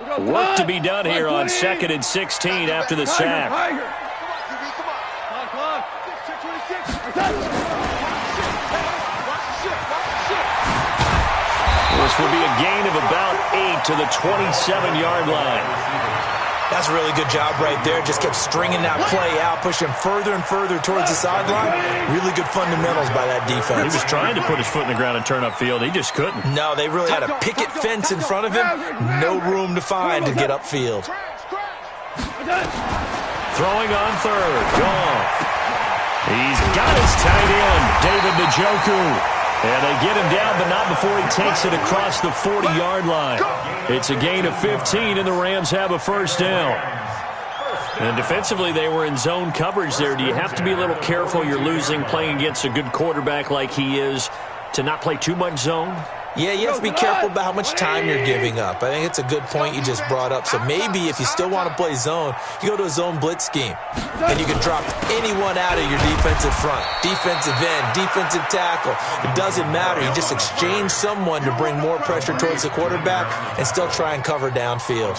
Work to be done here on 2nd and 16 after the sack. This will be a gain of about 8 to the 27-yard line. That's a really good job right there. Just kept stringing that play out, pushing further and further towards the sideline. Really good fundamentals by that defense. He was trying to put his foot in the ground and turn upfield. He just couldn't. No, they really had a picket fence in front of him. No room to find to get upfield. Throwing on third. Goff. He's got his tight end, David Njoku. And they get him down, but not before he takes it across the 40-yard line. It's a gain of 15, and the Rams have a first down. And defensively, they were in zone coverage there. Do you have to be a little careful? You're losing playing against a good quarterback like he is to not play too much zone? Yeah, you have to be careful about how much time you're giving up. I think it's a good point you just brought up. So maybe if you still want to play zone, you go to a zone blitz scheme. And you can drop anyone out of your defensive front, defensive end, defensive tackle. It doesn't matter. You just exchange someone to bring more pressure towards the quarterback and still try and cover downfield.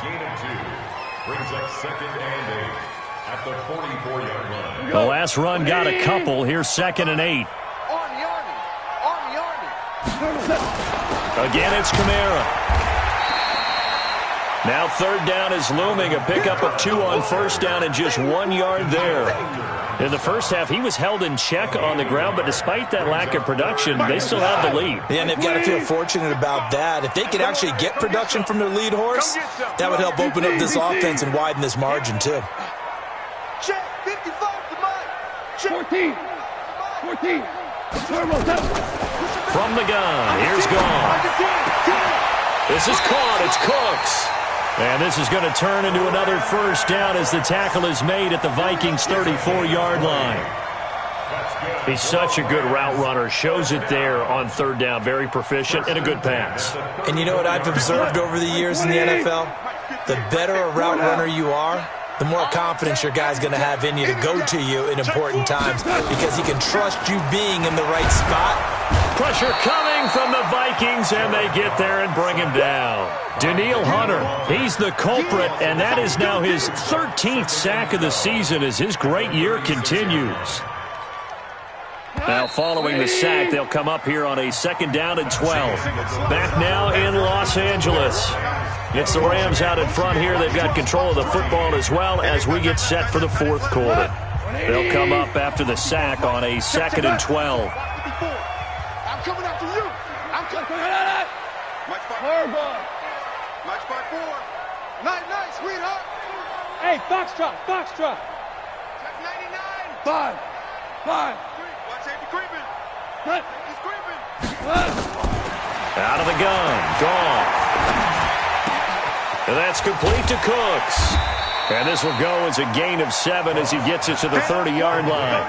The last run got a couple. Here's 2nd and 8. Again, it's Kamara. Now 3rd down is looming. A pickup of 2 on 1st down and just 1 yard there. In the first half, he was held in check on the ground, but despite that lack of production, they still have the lead. Yeah, and they've got to feel fortunate about that. If they could actually get production from their lead horse, that would help open up this offense and widen this margin, too. Check, 55 to mine. 14. From the gun, here's Goff. This is caught, it's Cooks. And this is going to turn into another first down as the tackle is made at the Vikings' 34-yard line. He's such a good route runner, shows it there on 3rd down, very proficient and a good pass. And you know what I've observed over the years in the NFL? The better a route runner you are, the more confidence your guy's going to have in you to go to you in important times because he can trust you being in the right spot. Pressure coming from the Vikings, and they get there and bring him down. Danielle Hunter, he's the culprit, and that is now his 13th sack of the season as his great year continues. Now following the sack, they'll come up here on a 2nd down and 12. Back now in Los Angeles. It's the Rams out in front here. They've got control of the football as well as we get set for the 4th quarter. They'll come up after the sack on a 2nd and 12. I'm coming after you. I'm coming at it. Match by 4. Night, sweetheart. Hey, foxtrot. Check 99. 5. Watch safety creeping. He's creeping. Out of the gun, Goff. And that's complete to Cooks. And this will go as a gain of 7 as he gets it to the 30-yard line.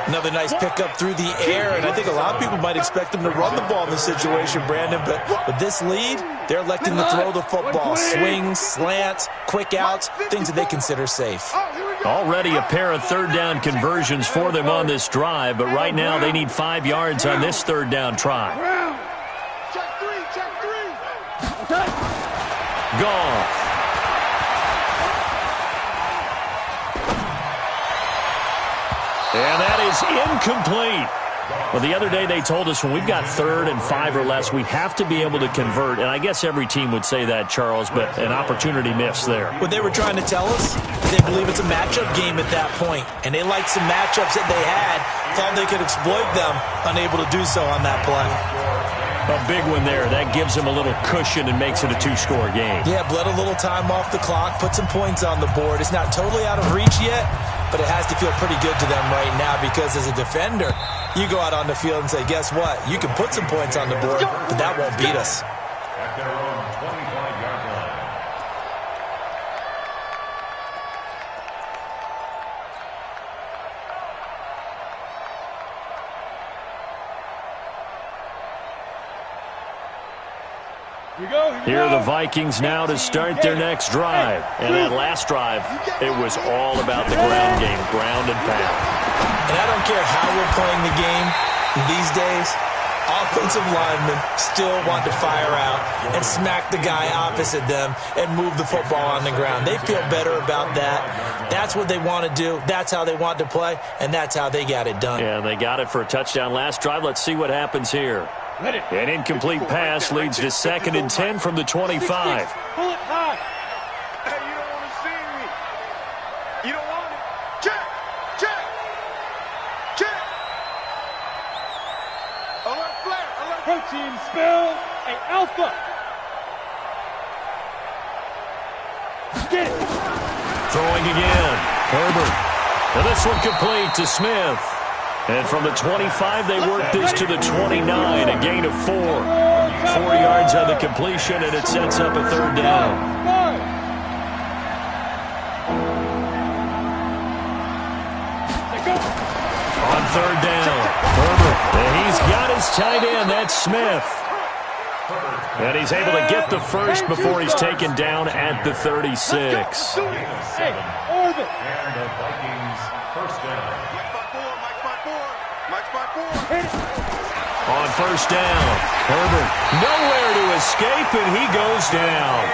Another nice pickup through the air, and I think a lot of people might expect him to run the ball in this situation, Brandon, but with this lead, they're electing to throw the football. Swings, slants, quick outs, things that they consider safe. Already a pair of 3rd down conversions for them on this drive, but right now they need 5 yards on this 3rd down try. Check 3. Goff. And that is incomplete. Well, the other day they told us when we've got 3rd and 5 or less, we have to be able to convert. And I guess every team would say that, Charles, but an opportunity missed there. What they were trying to tell us, they believe it's a matchup game at that point. And they liked some matchups that they had, thought they could exploit them, unable to do so on that play. A big one there. That gives them a little cushion and makes it a 2-score game. Yeah, bled a little time off the clock, put some points on the board. It's not totally out of reach yet, but it has to feel pretty good to them right now because as a defender, you go out on the field and say, guess what? You can put some points on the board, but that won't beat us. At their own 25-yard line. Here are the Vikings now to start their next drive. And that last drive, it was all about the ground game, ground and pound. And I don't care how we're playing the game these days, offensive linemen still want to fire out and smack the guy opposite them and move the football on the ground. They feel better about that. That's what they want to do. That's how they want to play, and that's how they got it done. Yeah, they got it for a touchdown last drive. Let's see what happens here. An incomplete pass leads to 2nd and 10 from the 25. Pull it high. Hey, you don't want to see me. You don't want it. Check. Check. Check. Alert flare. Alert. Protein spill. A alpha. Get it. Throwing again. Herbert. And this one complete to Smith. And from the 25, they work this to the 29, a gain of 4. 4 yards on the completion, and it sets up a 3rd down. On 3rd down, Herbert. And he's got his tight end. That's Smith. And he's able to get the first before he's taken down at the 36. Hey, Orbit. And the Vikings first down. On 1st down, Herbert nowhere to escape, and he goes down.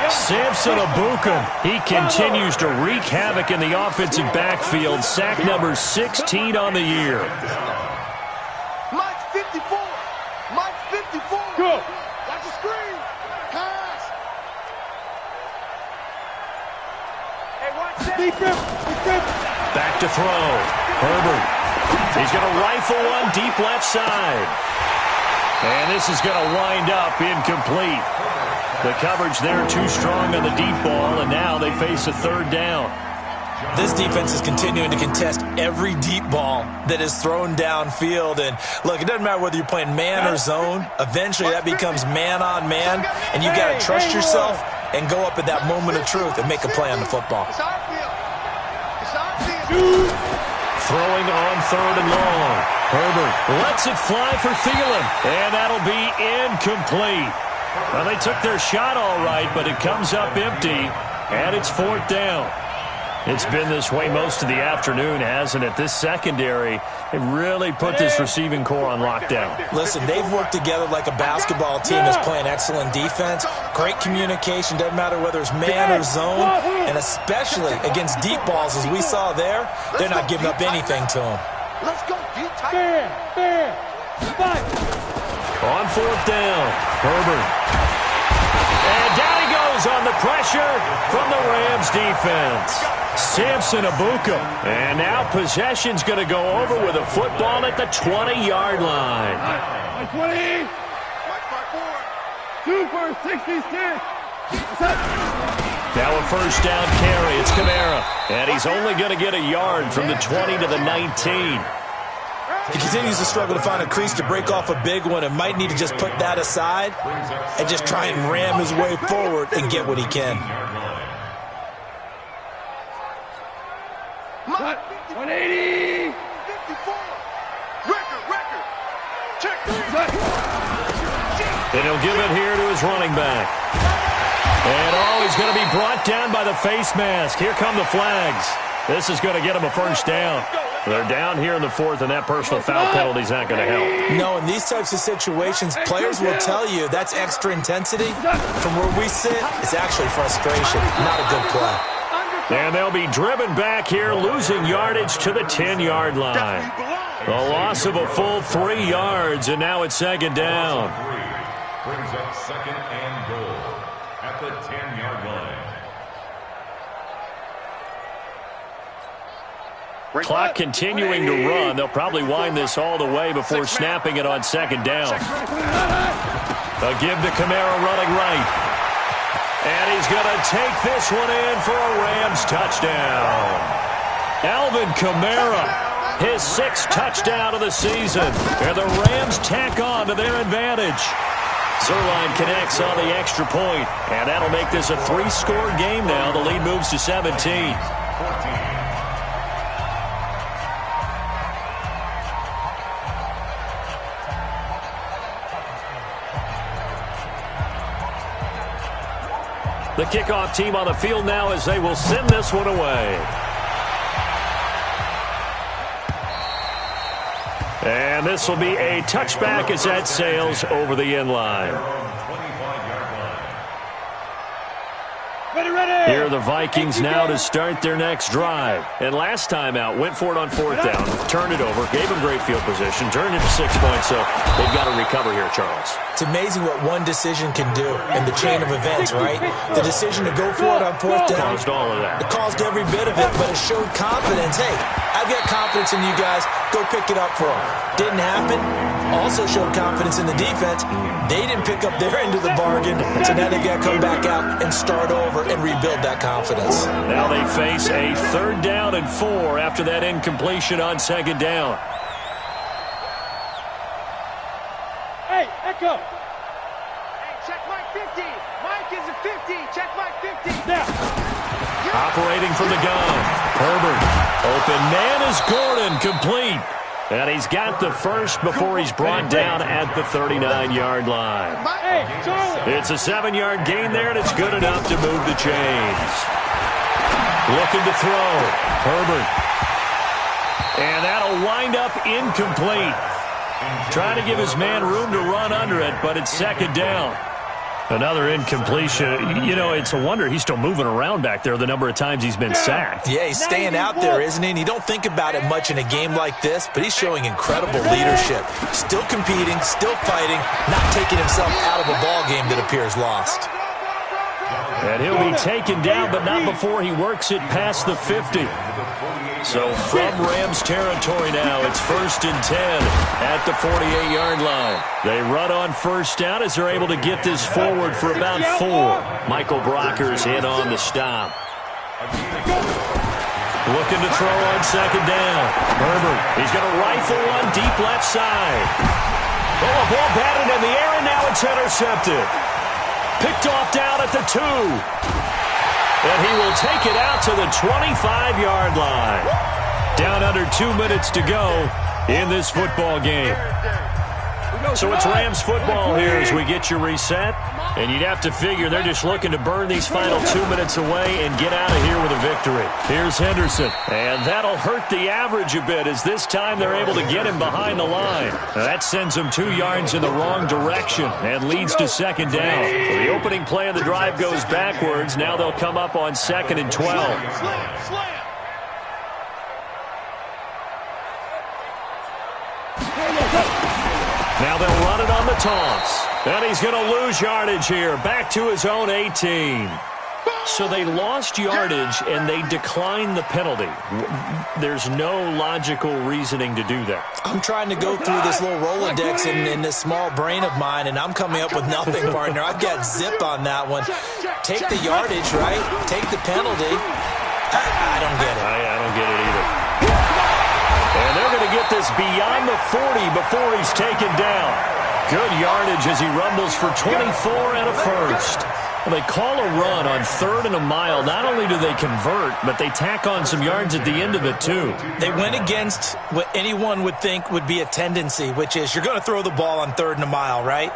Samson Abukum, he continues to wreak havoc in the offensive backfield. Sack number 16 on the year. Mike's 54. Mike's 54. Go. Watch the screen. Pass. Hey, watch that. Defense. Back to throw. Herbert. He's going to rifle one deep left side. And this is going to wind up incomplete. The coverage there too strong on the deep ball, and now they face a 3rd down. This defense is continuing to contest every deep ball that is thrown downfield. And, look, it doesn't matter whether you're playing man or zone. Eventually that becomes man on man, and you got to trust yourself and go up at that moment of truth and make a play on the football. It's our field. It's our field. Throwing on 3rd and long. Herbert lets it fly for Thielen, and that'll be incomplete. Well, they took their shot all right, but it comes up empty, and it's 4th down. It's been this way most of the afternoon, hasn't it? This secondary, they really put this receiving core on lockdown. Listen, they've worked together like a basketball team that's playing excellent defense. Great communication, doesn't matter whether it's man or zone, and especially against deep balls as we saw there, they're not giving up anything to them. Let's go. Deep tight. Fair. Fight. On 4th down, Herbert. And down he goes on the pressure from the Rams defense. Samson Abukum. And now possession's going to go over with a football at the 20-yard line. 20. Mike 5-4. 2 for 66. Now a 1st down carry. It's Kamara. And he's only going to get a yard from the 20 to the 19. He continues to struggle to find a crease to break off a big one and might need to just put that aside and just try and ram his way forward and get what he can. 180. 54. Record. Check. And he'll give it here to his running back. And he's going to be brought down by the face mask. Here come the flags. This is going to get him a 1st down. They're down here in the 4th, and that personal foul penalty is not going to help. No, in these types of situations, players will tell you that's extra intensity. From where we sit, it's actually frustration, not a good play. And they'll be driven back here, losing yardage to the 10-yard line. A loss of a full 3 yards, and now it's 2nd down. Brings up 2nd and goal at the 10-yard line. Clock continuing to run. They'll probably wind this all the way before snapping it on 2nd down. A give to Kamara running right. And he's going to take this one in for a Rams touchdown. Alvin Kamara, his 6th touchdown of the season. And the Rams tack on to their advantage. Zerline connects on the extra point, and that'll make this a 3-score game now. The lead moves to 17. The kickoff team on the field now as they will send this one away. And this will be a touchback as that sails over the end line. Ready. Here are the Vikings now to start their next drive. And last time out, went for it on fourth down, turned it over, gave them great field position, turned it to 6 points, so they've got to recover here, Charles. It's amazing what one decision can do in the chain of events, right? The decision to go for it on fourth down. Caused all of that. It caused every bit of it, but it showed confidence. Hey, I've got confidence in you guys. Go pick it up for them. Didn't happen. Also showed confidence in the defense. They didn't pick up their end of the bargain, so now they've got to come back out and start over and rebuild that confidence. Now they face a 3rd down and 4 after that incompletion on 2nd down. Hey, Echo. Hey, check Mike 50. Mike is a 50. Check Mike 50. Now. Operating from the gun. Herbert. Open man is Gordon. Complete. And he's got the first before he's brought down at the 39-yard line. Hey, Charlie. It's a 7-yard gain there, and it's good enough to move the chains. Looking to throw. Herbert. And that'll wind up incomplete. Trying to give his man room to run under it, but it's 2nd down. Another incompletion. You know, it's a wonder he's still moving around back there the number of times he's been sacked. Yeah, he's staying out there, isn't he? And you don't think about it much in a game like this, but he's showing incredible leadership. Still competing, still fighting, not taking himself out of a ball game that appears lost. And he'll be taken down, but not before he works it past the 50. So from Rams territory now, it's 1st and 10 at the 48-yard line. They run on 1st down as they're able to get this forward for about 4. Michael Brocker's in on the stop. Looking to throw on 2nd down. Herbert, he's going to rifle one deep left side. Oh, a ball batted in the air, and now it's intercepted. Picked off down at the 2. And he will take it out to the 25-yard line. Down under 2 minutes to go in this football game. So it's Rams football here as we get you reset. And you'd have to figure they're just looking to burn these final 2 minutes away and get out of here with a victory. Here's Henderson. And that'll hurt the average a bit as this time they're able to get him behind the line. Now that sends him 2 yards in the wrong direction and leads to 2nd down. So the opening play of the drive goes backwards. Now they'll come up on 2nd and 12. Now they'll run it on the toss. And he's going to lose yardage here. Back to his own 18. So they lost yardage, and they declined the penalty. There's no logical reasoning to do that. I'm trying to go through this little Rolodex in this small brain of mine, and I'm coming up with nothing, partner. I've got zip on that one. Take the yardage, right? Take the penalty. I don't get it. I don't get it either. And they're going to get this beyond the 40 before he's taken down. Good yardage as he rumbles for 24 and a first. Well, they call a run on 3rd and a mile. Not only do they convert, but they tack on some yards at the end of it, too. They went against what anyone would think would be a tendency, which is you're going to throw the ball on 3rd and a mile, right?